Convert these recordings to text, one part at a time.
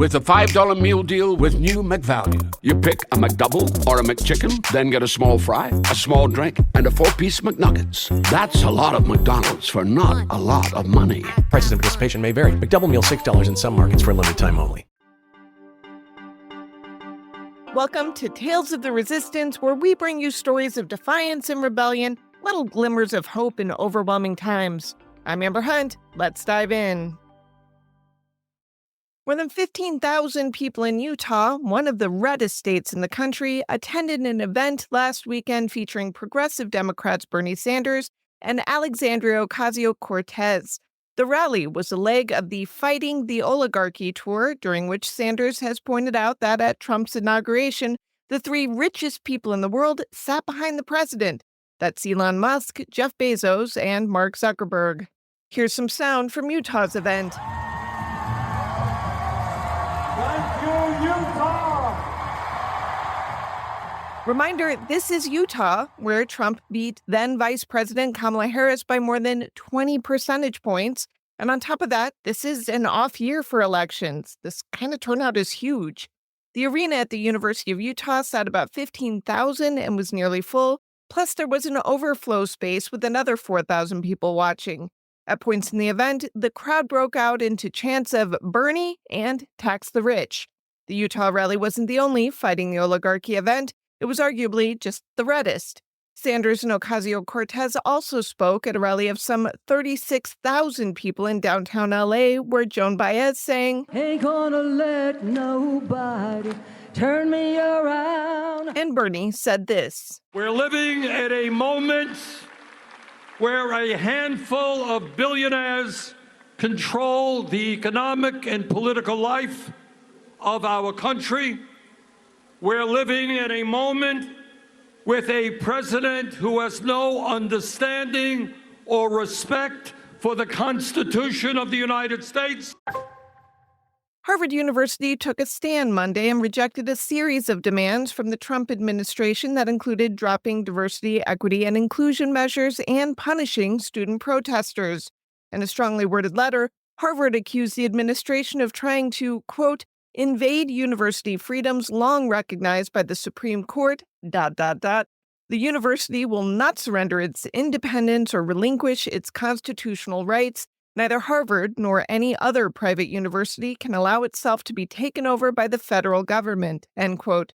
with a $5 meal deal with new McValue. You pick a McDouble or a McChicken, then get a small fry, a small drink, and a 4-piece McNuggets. That's a lot of McDonald's for not a lot of money. Prices and participation may vary. McDouble meal $6 in some markets for a limited time only. Welcome to Tales of the Resistance, where we bring you stories of defiance and rebellion, little glimmers of hope in overwhelming times. I'm Amber Hunt. Let's dive in. More than 15,000 people in Utah, one of the reddest states in the country, attended an event last weekend featuring progressive Democrats Bernie Sanders and Alexandria Ocasio-Cortez. The rally was a leg of the Fighting the Oligarchy tour, during which Sanders has pointed out that at Trump's inauguration, the 3 richest people in the world sat behind the president. That's Elon Musk, Jeff Bezos, and Mark Zuckerberg. Here's some sound from Utah's event. Thank you, Utah! Reminder, this is Utah, where Trump beat then Vice President Kamala Harris by more than 20 percentage points. And on top of that, this is an off year for elections. This kind of turnout is huge. The arena at the University of Utah sat about 15,000 and was nearly full. Plus, there was an overflow space with another 4,000 people watching. At points in the event, the crowd broke out into chants of Bernie and tax the rich. The Utah rally wasn't the only Fighting the Oligarchy event. It was arguably just the reddest. Sanders and Ocasio-Cortez also spoke at a rally of some 36,000 people in downtown LA, where Joan Baez sang, "Ain't gonna let nobody turn me around." And Bernie said this. We're living at a moment where a handful of billionaires control the economic and political life of our country. We're living in a moment with a president who has no understanding or respect for the Constitution of the United States. Harvard University took a stand Monday and rejected a series of demands from the Trump administration that included dropping diversity, equity, and inclusion measures and punishing student protesters. In a strongly worded letter, Harvard accused the administration of trying to, quote, invade university freedoms long recognized by the Supreme Court, ... The university will not surrender its independence or relinquish its constitutional rights. Neither Harvard nor any other private university can allow itself to be taken over by the federal government, end quote.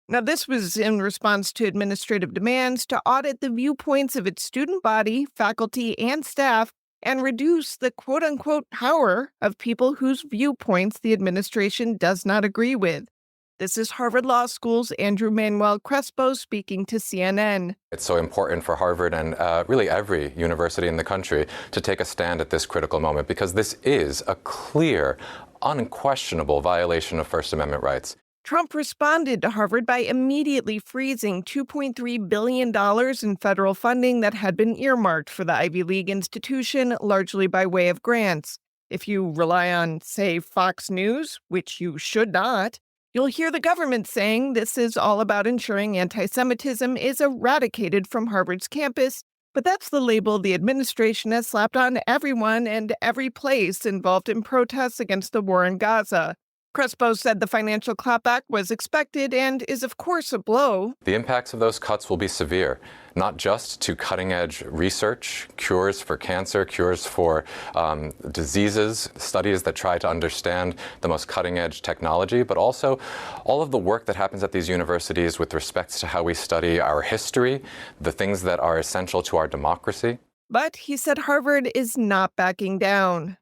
Now, this was in response to administrative demands to audit the viewpoints of its student body, faculty, and staff, and reduce the quote-unquote power of people whose viewpoints the administration does not agree with. This is Harvard Law School's Andrew Manuel Crespo speaking to CNN. It's so important for Harvard and really every university in the country to take a stand at this critical moment, because this is a clear, unquestionable violation of First Amendment rights. Trump responded to Harvard by immediately freezing $2.3 billion in federal funding that had been earmarked for the Ivy League institution, largely by way of grants. If you rely on, say, Fox News, which you should not, you'll hear the government saying this is all about ensuring anti-Semitism is eradicated from Harvard's campus, but that's the label the administration has slapped on everyone and every place involved in protests against the war in Gaza. Crespo said the financial clapback was expected and is, of course, a blow. The impacts of those cuts will be severe, not just to cutting-edge research, cures for cancer, cures for diseases, studies that try to understand the most cutting-edge technology, but also all of the work that happens at these universities with respect to how we study our history, the things that are essential to our democracy. But he said Harvard is not backing down.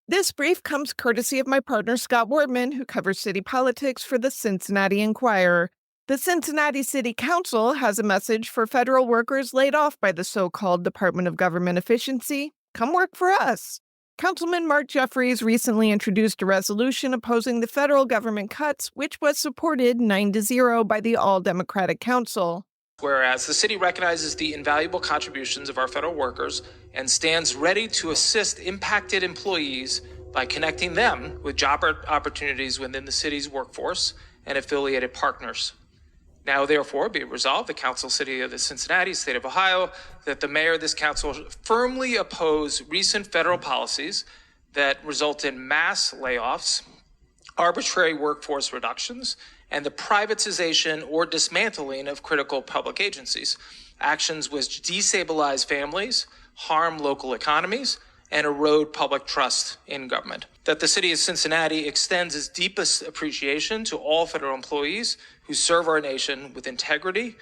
This brief comes courtesy of my partner Scott Wortman, who covers city politics for the Cincinnati Enquirer. The Cincinnati City Council has a message for federal workers laid off by the so-called Department of Government Efficiency. Come work for us. Councilman Mark Jeffries recently introduced a resolution opposing the federal government cuts, which was supported 9-0 by the all-Democratic Council. Whereas the city recognizes the invaluable contributions of our federal workers and stands ready to assist impacted employees by connecting them with job opportunities within the city's workforce and affiliated partners. Now, therefore, be it resolved, the Council City of the Cincinnati, State of Ohio, that the mayor of this council firmly oppose recent federal policies that result in mass layoffs arbitrary workforce reductions, and the privatization or dismantling of critical public agencies, actions which destabilize families, harm local economies, and erode public trust in government. That the city of Cincinnati extends its deepest appreciation to all federal employees who serve our nation with integrity,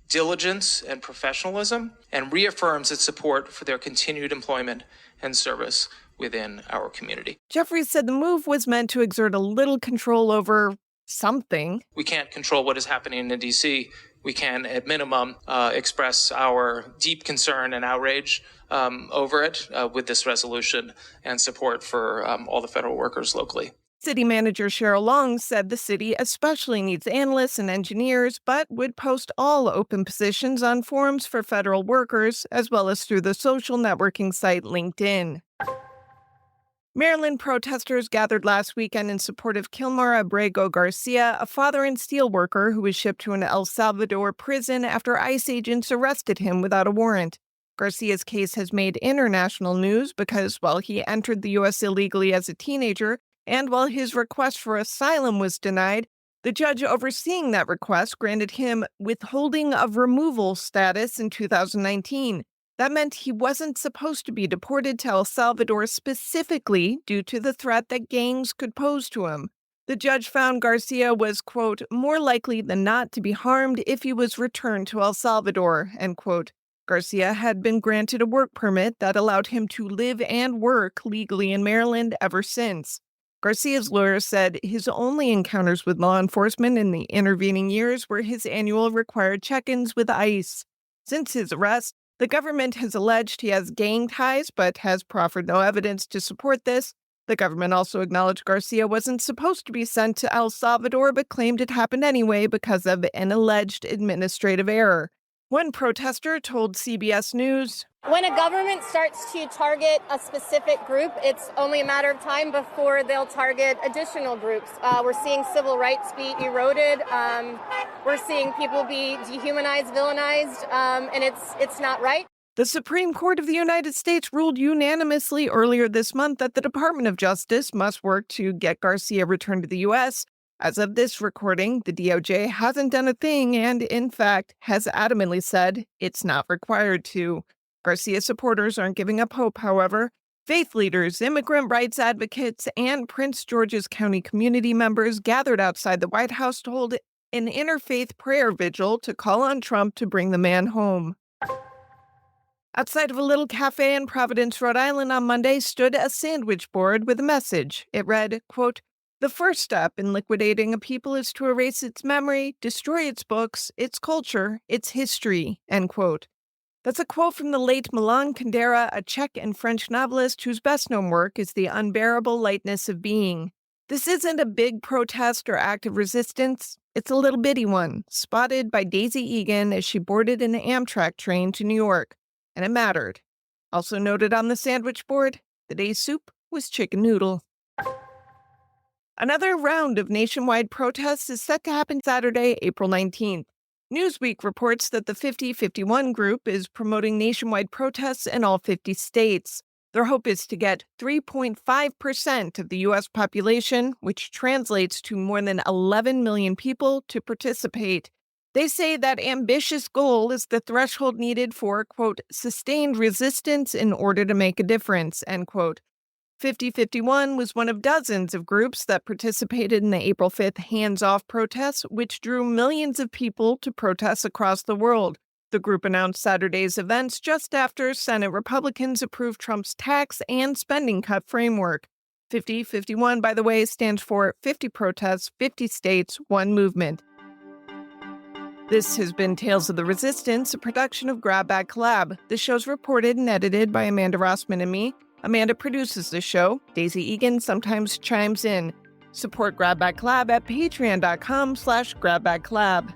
diligence, and professionalism, and reaffirms its support for their continued employment and service within our community. Jeffries said the move was meant to exert a little control over something. We can't control what is happening in D.C. We can, at minimum, express our deep concern and outrage over it with this resolution and support for all the federal workers locally. City Manager Cheryl Long said the city especially needs analysts and engineers, but would post all open positions on forums for federal workers, as well as through the social networking site LinkedIn. Maryland protesters gathered last weekend in support of Kilmar Abrego Garcia, a father and steel worker who was shipped to an El Salvador prison after ICE agents arrested him without a warrant. Garcia's case has made international news because, while he entered the U.S. illegally as a teenager, and while his request for asylum was denied, the judge overseeing that request granted him withholding of removal status in 2019. That meant he wasn't supposed to be deported to El Salvador specifically due to the threat that gangs could pose to him. The judge found Garcia was, quote, more likely than not to be harmed if he was returned to El Salvador, end quote. Garcia had been granted a work permit that allowed him to live and work legally in Maryland ever since. Garcia's lawyer said his only encounters with law enforcement in the intervening years were his annual required check-ins with ICE. Since his arrest, the government has alleged he has gang ties, but has proffered no evidence to support this. The government also acknowledged Garcia wasn't supposed to be sent to El Salvador, but claimed it happened anyway because of an alleged administrative error. One protester told CBS News, when a government starts to target a specific group, it's only a matter of time before they'll target additional groups. We're seeing civil rights be eroded. We're seeing people be dehumanized, villainized, and it's not right. The Supreme Court of the United States ruled unanimously earlier this month that the Department of Justice must work to get Garcia returned to the U.S. As of this recording, the DOJ hasn't done a thing and, in fact, has adamantly said it's not required to. Garcia supporters aren't giving up hope, however. Faith leaders, immigrant rights advocates, and Prince George's County community members gathered outside the White House to hold an interfaith prayer vigil to call on Trump to bring the man home. Outside of a little cafe in Providence, Rhode Island on Monday stood a sandwich board with a message. It read, quote, the first step in liquidating a people is to erase its memory, destroy its books, its culture, its history, end quote. That's a quote from the late Milan Kundera, a Czech and French novelist whose best-known work is The Unbearable Lightness of Being. This isn't a big protest or act of resistance. It's a little bitty one, spotted by Daisy Egan as she boarded an Amtrak train to New York. And it mattered. Also noted on the sandwich board, the day's soup was chicken noodle. Another round of nationwide protests is set to happen Saturday, April 19th. Newsweek reports that the 50-51 group is promoting nationwide protests in all 50 states. Their hope is to get 3.5% of the U.S. population, which translates to more than 11 million people, to participate. They say that ambitious goal is the threshold needed for, quote, sustained resistance in order to make a difference, end quote. 50-51 was one of dozens of groups that participated in the April 5th hands-off protests, which drew millions of people to protests across the world. The group announced Saturday's events just after Senate Republicans approved Trump's tax and spending cut framework. 50-51, by the way, stands for 50 protests, 50 states, one movement. This has been Tales of the Resistance, a production of Grab Bag Collab. The show's reported and edited by Amanda Rossman and me. Amanda produces the show. Daisy Egan sometimes chimes in. Support Grab Bag Collab at patreon.com/GrabBagCollab.